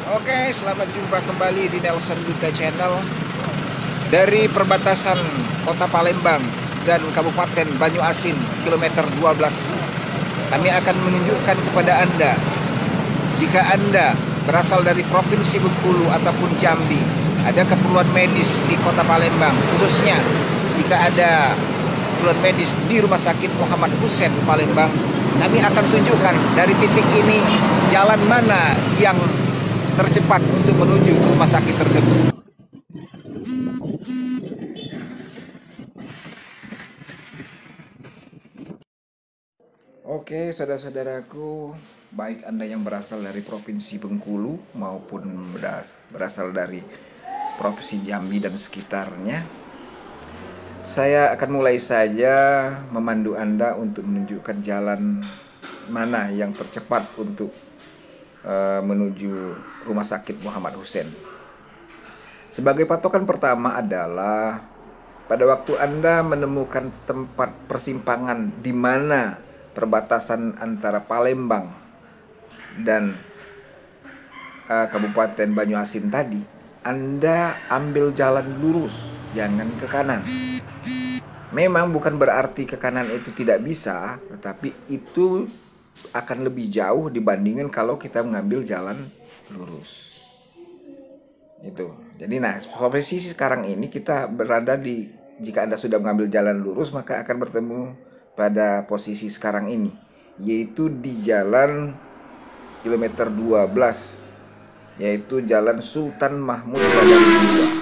Oke, selamat jumpa kembali di Nelson Duta Channel dari perbatasan Kota Palembang dan Kabupaten Banyuasin, kilometer 12. Kami akan menunjukkan kepada Anda, jika Anda berasal dari Provinsi Bengkulu ataupun Jambi, ada keperluan medis di Kota Palembang, khususnya jika ada keperluan medis di Rumah Sakit Muhammad Hussein Palembang, kami akan tunjukkan dari titik ini jalan mana yang tercepat untuk menuju ke rumah sakit tersebut. Oke, saudara-saudaraku, baik Anda yang berasal dari Provinsi Bengkulu maupun berasal dari Provinsi Jambi dan sekitarnya, saya akan mulai saja memandu Anda untuk menunjukkan jalan mana yang tercepat untuk menuju Rumah Sakit Muhammad Hussein. Sebagai patokan pertama adalah pada waktu Anda menemukan tempat persimpangan di mana perbatasan antara Palembang dan Kabupaten Banyuasin tadi, Anda ambil jalan lurus, jangan ke kanan. Memang bukan berarti ke kanan itu tidak bisa, tetapi itu akan lebih jauh dibandingkan kalau kita mengambil jalan lurus. Itu. Jadi posisi sekarang ini kita berada di, jika Anda sudah mengambil jalan lurus maka akan bertemu pada posisi sekarang ini, yaitu di jalan kilometer 12, yaitu Jalan Sultan Mahmud Badarudin.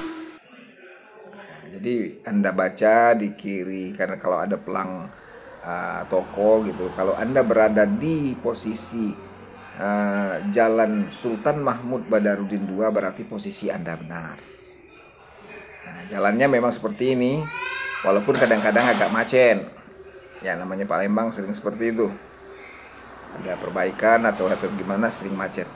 Jadi Anda baca di kiri, karena kalau ada pelang toko gitu, kalau Anda berada di posisi Jalan Sultan Mahmud Badarudin 2 berarti posisi Anda benar. Nah, jalannya memang seperti ini, walaupun kadang-kadang agak macet. Ya namanya Palembang sering seperti itu. Ada perbaikan atau gimana sering macet.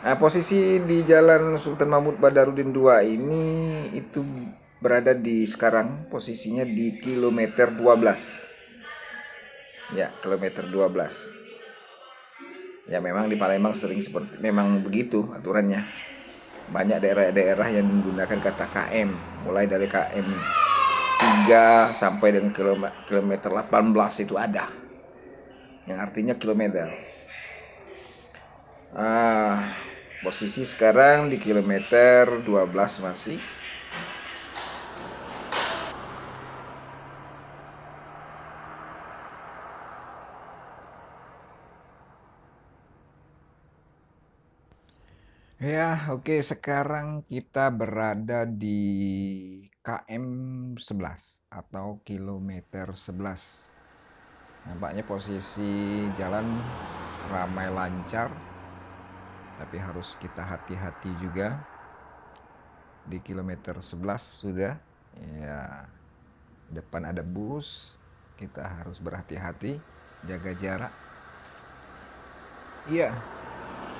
Nah, posisi di Jalan Sultan Mahmud Badarudin 2 ini itu berada di sekarang posisinya di kilometer 12. Ya, kilometer 12. Ya memang di Palembang sering seperti memang begitu aturannya. Banyak daerah-daerah yang menggunakan kata KM, mulai dari KM 3 sampai dengan kilometer 18 itu ada, yang artinya kilometer. Posisi sekarang di kilometer 12 masih. Ya, oke, sekarang kita berada di KM 11 atau kilometer 11. Nampaknya posisi jalan ramai lancar, tapi harus kita hati-hati juga. Di kilometer 11 sudah. Ya, depan ada bus, kita harus berhati-hati, jaga jarak. Iya,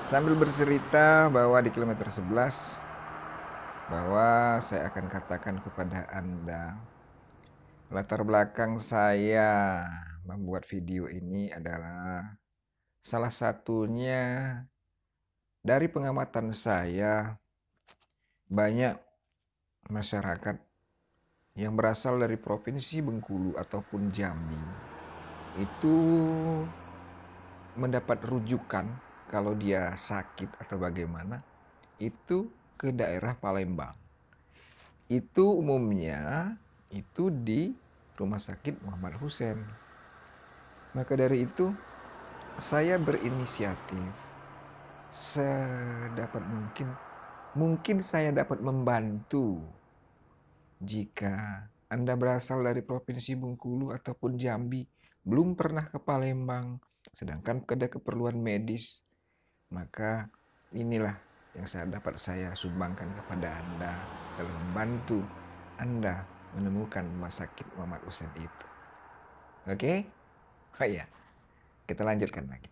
sambil bercerita bahwa di kilometer 11, bahwa saya akan katakan kepada Anda, latar belakang saya membuat video ini adalah salah satunya dari pengamatan saya, banyak masyarakat yang berasal dari Provinsi Bengkulu ataupun Jambi itu mendapat rujukan kalau dia sakit atau bagaimana itu ke daerah Palembang. Itu umumnya itu di Rumah Sakit Muhammad Hussein. Maka dari itu saya berinisiatif sedapat mungkin saya dapat membantu jika Anda berasal dari Provinsi Bengkulu ataupun Jambi, belum pernah ke Palembang, sedangkan ada keperluan medis, maka inilah yang saya sumbangkan kepada Anda dalam membantu Anda menemukan Rumah Sakit Muhammad Hussein itu. Oke? Oh iya, kita lanjutkan lagi.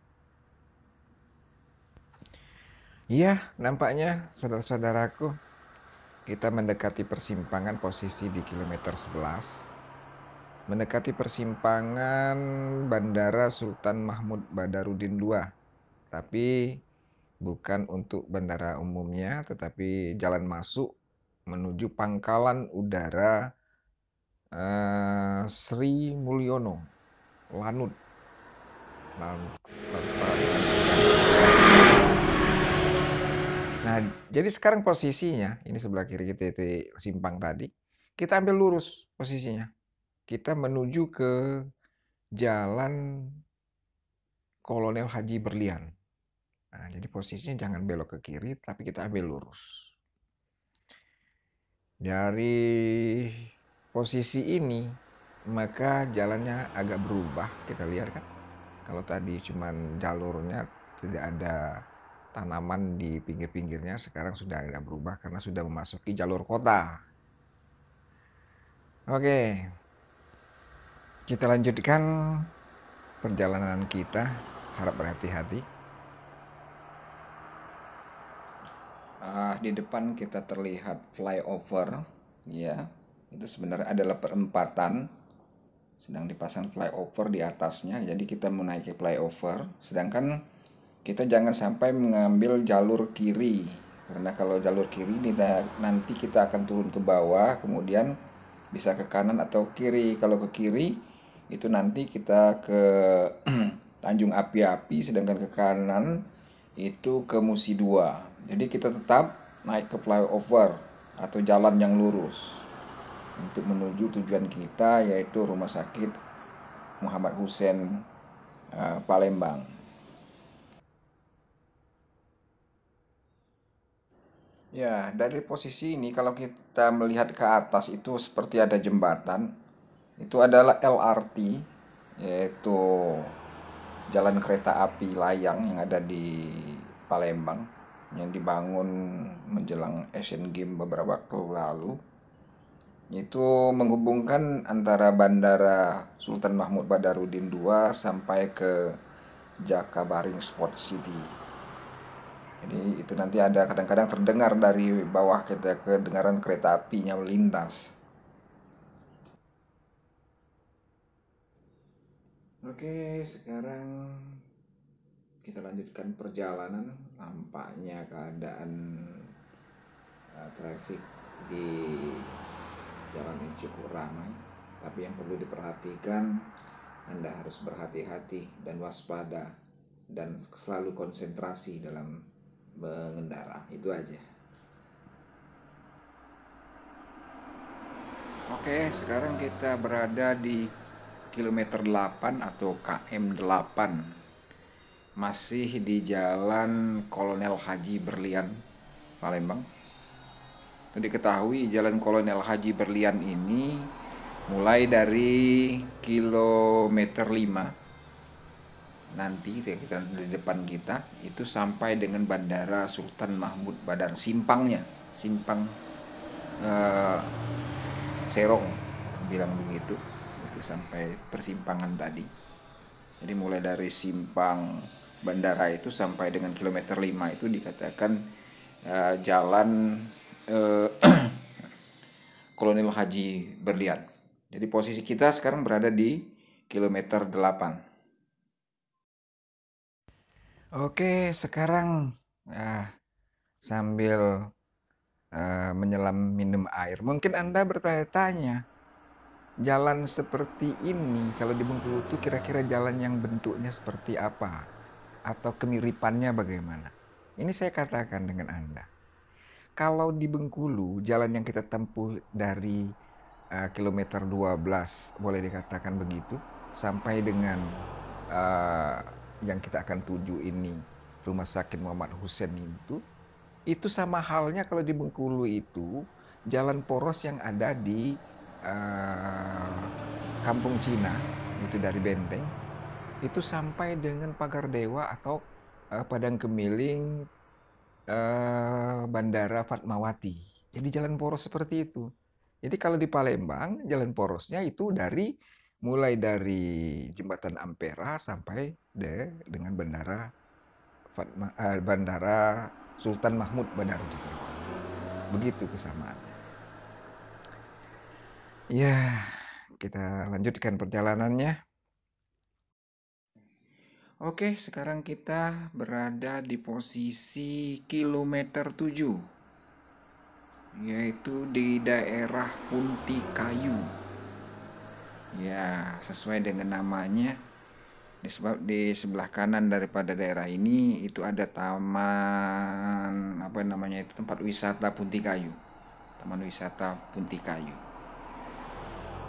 Iya, nampaknya saudara-saudaraku, kita mendekati persimpangan posisi di kilometer 11. Mendekati persimpangan Bandara Sultan Mahmud Badarudin II. Tapi bukan untuk bandara umumnya, tetapi jalan masuk menuju Pangkalan Udara Sri Mulyono, Lanut. Nah, jadi sekarang posisinya, ini sebelah kiri kita itu simpang tadi, kita ambil lurus posisinya. Kita menuju ke Jalan Kolonel Haji Berlian. Nah, jadi posisinya jangan belok ke kiri, tapi kita ambil lurus. Dari posisi ini, maka jalannya agak berubah. Kita lihat kan, kalau tadi cuman jalurnya tidak ada tanaman di pinggir-pinggirnya, sekarang sudah agak berubah karena sudah memasuki jalur kota. Oke, kita lanjutkan perjalanan kita. Harap berhati-hati. Di depan kita terlihat flyover, ya. Itu sebenarnya adalah perempatan, sedang dipasang flyover di atasnya. Jadi kita menaiki flyover, sedangkan kita jangan sampai mengambil jalur kiri, karena kalau jalur kiri nanti kita akan turun ke bawah, kemudian bisa ke kanan atau kiri. Kalau ke kiri itu nanti kita ke Tanjung Api-Api, sedangkan ke kanan itu ke Musi 2. Jadi kita tetap naik ke flyover atau jalan yang lurus untuk menuju tujuan kita, yaitu Rumah Sakit Muhammad Hussein, Palembang. Ya, dari posisi ini kalau kita melihat ke atas itu seperti ada jembatan. Itu adalah LRT, yaitu jalan kereta api layang yang ada di Palembang, yang dibangun menjelang Asian Games beberapa waktu lalu. Itu menghubungkan antara Bandara Sultan Mahmud Badarudin II sampai ke Jakabaring Sport City. Jadi itu nanti ada kadang-kadang terdengar dari bawah kita kedengaran kereta apinya melintas. Oke, sekarang kita lanjutkan perjalanan. Nampaknya keadaan traffic di jalan ini cukup ramai. Tapi yang perlu diperhatikan, Anda harus berhati-hati dan waspada dan selalu konsentrasi dalam mengendara. Itu aja. Oke, sekarang kita berada di kilometer 8 atau KM 8. Masih di Jalan Kolonel Haji Berlian, Palembang. Untuk diketahui, Jalan Kolonel Haji Berlian ini mulai dari kilometer 5 nanti kita di depan kita itu sampai dengan Bandara Sultan Mahmud Badar, simpangnya, simpang eh, Serong bilang begitu, itu sampai persimpangan tadi. Jadi mulai dari simpang bandara itu sampai dengan kilometer 5 itu dikatakan jalan eh, Kolonel Haji Berlian. Jadi posisi kita sekarang berada di kilometer 8. Oke, sekarang sambil menyelam minum air, mungkin Anda bertanya-tanya, jalan seperti ini kalau di Bengkulu itu kira-kira jalan yang bentuknya seperti apa? Atau kemiripannya bagaimana? Ini saya katakan dengan Anda. Kalau di Bengkulu, jalan yang kita tempuh dari kilometer 12, boleh dikatakan begitu, sampai dengan yang kita akan tuju ini, Rumah Sakit Muhammad Hussein itu sama halnya kalau di Bengkulu itu, jalan poros yang ada di Kampung Cina, itu dari Benteng, itu sampai dengan Pagar Dewa atau Padang Kemiling, Bandara Fatmawati. Jadi jalan poros seperti itu. Jadi kalau di Palembang, jalan porosnya itu mulai dari Jembatan Ampera sampai dengan Bandara Sultan Mahmud Badarudin. Begitu kesamaannya. Ya, kita lanjutkan perjalanannya. Oke, sekarang kita berada di posisi kilometer 7, yaitu di daerah Puntikayu. Ya, sesuai dengan namanya, di sebelah kanan daripada daerah ini itu ada taman, apa namanya itu, tempat wisata Puntikayu. Taman wisata Puntikayu.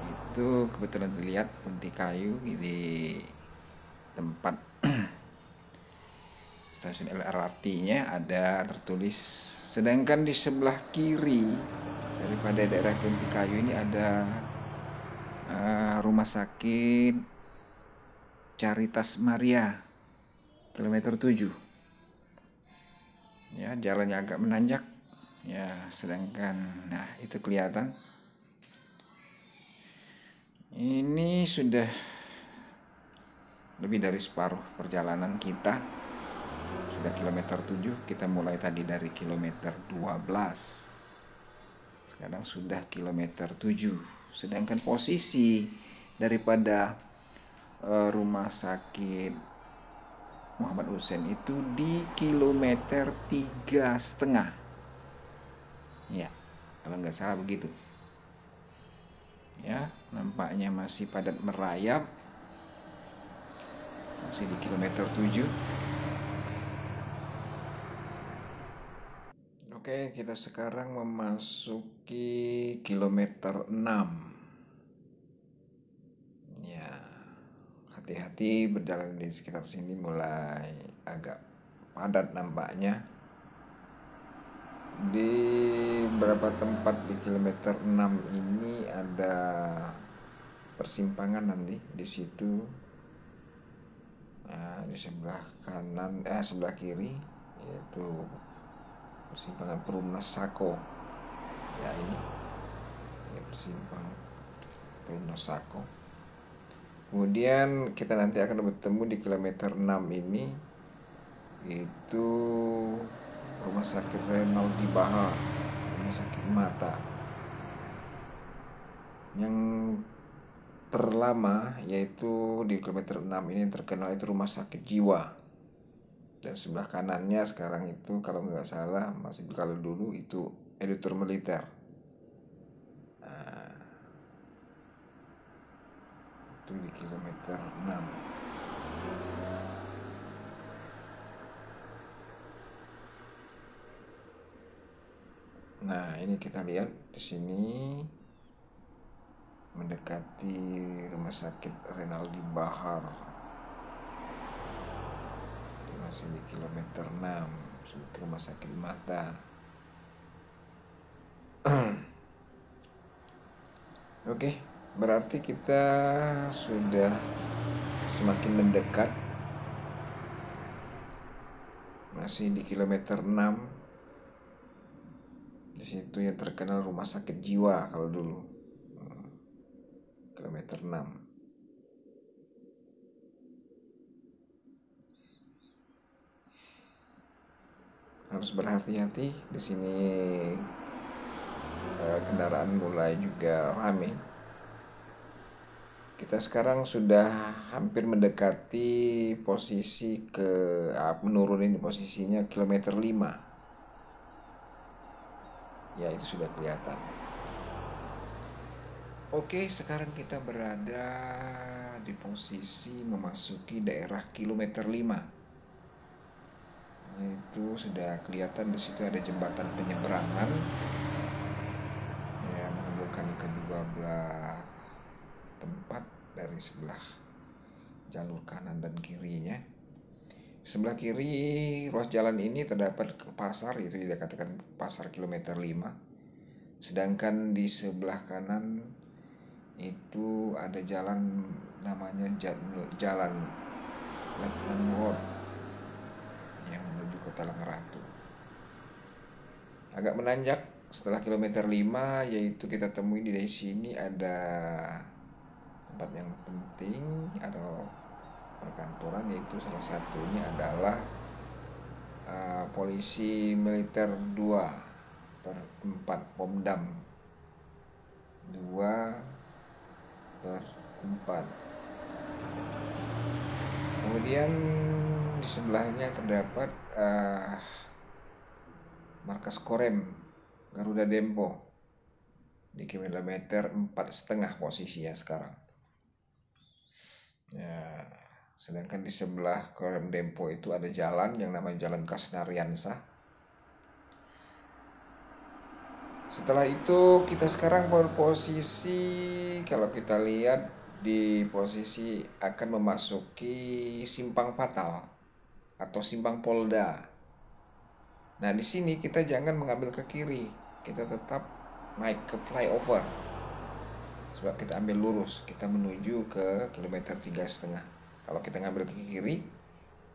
Itu kebetulan dilihat Puntikayu di tempat stasiun LRT-nya ada tertulis. Sedangkan di sebelah kiri daripada daerah Puntikayu ini ada rumah sakit Caritas Maria kilometer 7. Ya, jalannya agak menanjak. Ya, sedangkan nah itu kelihatan. Ini sudah lebih dari separuh perjalanan kita. Sudah kilometer 7, kita mulai tadi dari kilometer 12. Sekarang sudah kilometer 7. Sedangkan posisi daripada rumah sakit Muhammad Hussein itu di kilometer 3,5. Ya, kalau nggak salah begitu. Ya, nampaknya masih padat merayap. Masih di kilometer 7. Oke, kita sekarang memasuki kilometer 6. Ya, hati-hati berjalan di sekitar sini, mulai agak padat nampaknya. Di beberapa tempat di kilometer 6 ini ada persimpangan nanti di situ. Nah, di sebelah kanan, sebelah kiri yaitu persimpangan Perumnas Sako. Ya, ini persimpangan Perumnas Sako. Kemudian kita nanti akan bertemu di kilometer 6 ini, itu Rumah Sakit Renaldi Bahar, rumah sakit mata. Yang terlama yaitu di kilometer 6 ini terkenal itu Rumah Sakit Jiwa. Dan sebelah kanannya sekarang itu kalau nggak salah, masih kalau dulu itu editor militer. Nah, itu di kilometer 6. Nah, ini kita lihat di sini mendekati Rumah Sakit Renaldi Bahar. Masih di kilometer 6, Rumah Sakit Mata. Oke, berarti kita sudah semakin mendekat. Masih di kilometer 6. Di situ yang terkenal Rumah Sakit Jiwa kalau dulu. Kilometer 6. Harus berhati-hati di sini, kendaraan mulai juga ramai. Kita sekarang sudah hampir mendekati posisi menurun ini posisinya kilometer 5. Ya, itu sudah kelihatan. Oke, sekarang kita berada di posisi memasuki daerah kilometer 5. Itu sudah kelihatan, di situ ada jembatan penyeberangan yang menghubungkan kedua belah tempat dari sebelah jalur kanan dan kirinya. Sebelah kiri ruas jalan ini terdapat pasar, itu dikatakan pasar kilometer 5. Sedangkan di sebelah kanan itu ada jalan namanya Jalan Letnan Road yang menuju Kota Langratu. Agak menanjak setelah kilometer 5, yaitu kita temui di sini ada tempat yang penting atau perkantoran, yaitu salah satunya adalah polisi militer 2/4 Pomdam 2/4. Kemudian di sebelahnya terdapat markas Korem Garuda Dempo di kilometer 4,5 posisinya sekarang. Ya, sedangkan di sebelah Korem Dempo itu ada jalan yang namanya Jalan Kasnariansah. Setelah itu kita sekarang berposisi, kalau kita lihat di posisi akan memasuki Simpang Fatal atau Simpang Polda. Nah, di sini kita jangan mengambil ke kiri, kita tetap naik ke flyover. Sebab kita ambil lurus, kita menuju ke kilometer 3,5. Kalau kita ngambil ke kiri,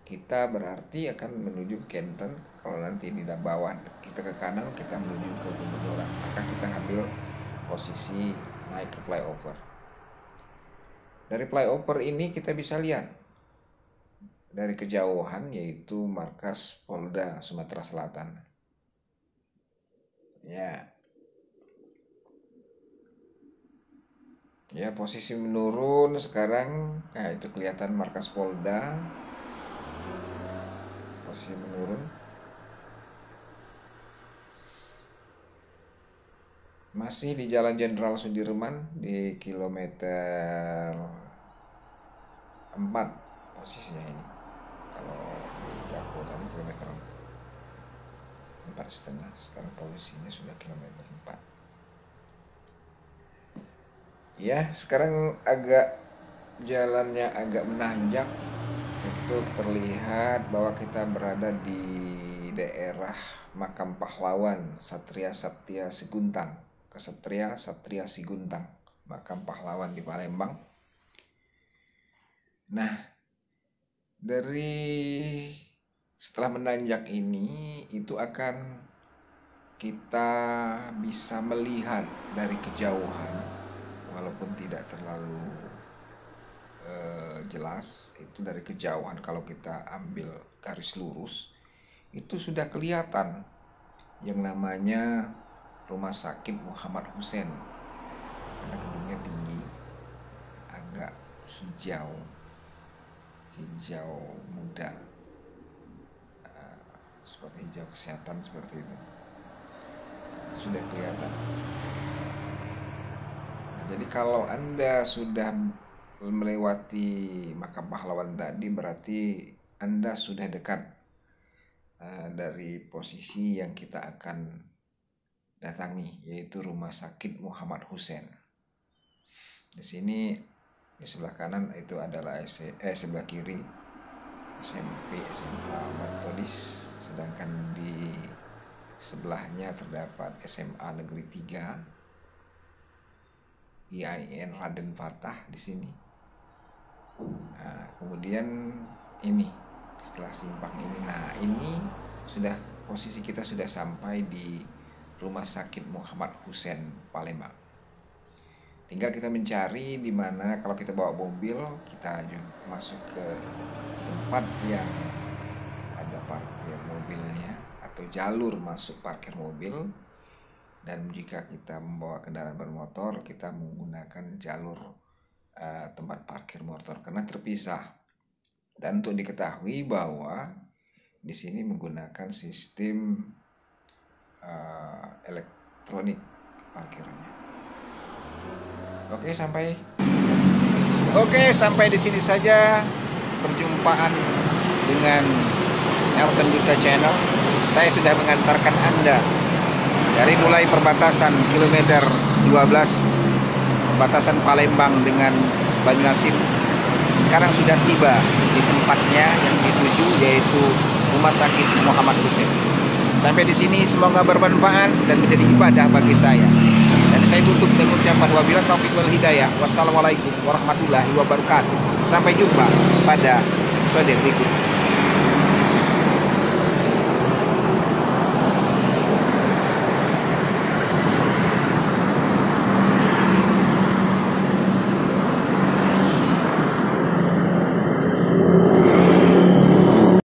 kita berarti akan menuju ke Kenten. Kalau nanti di bawah kita ke kanan, kita menuju ke Gubernuran. Maka kita ambil posisi naik ke flyover. Dari flyover ini kita bisa lihat dari kejauhan, yaitu markas Polda Sumatera Selatan. Ya, posisi menurun sekarang. Nah, itu kelihatan markas Polda. Posisi menurun. Masih di Jalan Jenderal Sudirman di kilometer 4 posisinya ini. Kalau di Gapo tadi kilometer 4,5, sekarang posisinya sudah kilometer 4. Ya, sekarang jalannya agak menanjak. Itu terlihat bahwa kita berada di daerah Makam Pahlawan Satria Satya Siguntang, Kesatria Satria Siguntang, Makam Pahlawan di Palembang. Nah, dari setelah menanjak ini itu akan kita bisa melihat dari kejauhan, walaupun tidak terlalu jelas. Itu dari kejauhan, kalau kita ambil garis lurus itu sudah kelihatan yang namanya Rumah Sakit Muhammad Hussein, karena gedungnya tinggi, agak hijau muda, seperti hijau kesehatan, seperti itu sudah kelihatan. Nah, jadi kalau Anda sudah melewati Makam Pahlawan tadi, berarti Anda sudah dekat dari posisi yang kita akan datangi, yaitu Rumah Sakit Muhammad Hussein. Di sini di sebelah kanan itu adalah sebelah kiri SMP SMA Metodis, sedangkan di sebelahnya terdapat SMA Negeri 3 IAIN Raden Fatah di sini. Nah, kemudian ini setelah simpang ini, nah ini sudah posisi kita sudah sampai di Rumah Sakit Muhammad Hussein Palembang. Tinggal kita mencari di mana. Kalau kita bawa mobil, kita masuk ke tempat yang ada parkir mobilnya atau jalur masuk parkir mobil. Dan jika kita membawa kendaraan bermotor, kita menggunakan jalur tempat parkir motor karena terpisah. Dan untuk diketahui bahwa di sini menggunakan sistem elektronik parkirnya. Oke, sampai di sini saja perjumpaan dengan Nelson Duta Channel. Saya sudah mengantarkan Anda dari mulai perbatasan kilometer 12, perbatasan Palembang dengan Banyuasin. Sekarang sudah tiba di tempatnya yang dituju, yaitu Rumah Sakit Muhammad Hussein. Sampai di sini semoga bermanfaat dan menjadi ibadah bagi saya. Dan saya tutup dengan ucapan wabillahi taufiq wal hidayah. Wassalamualaikum warahmatullahi wabarakatuh. Sampai jumpa pada episode berikutnya.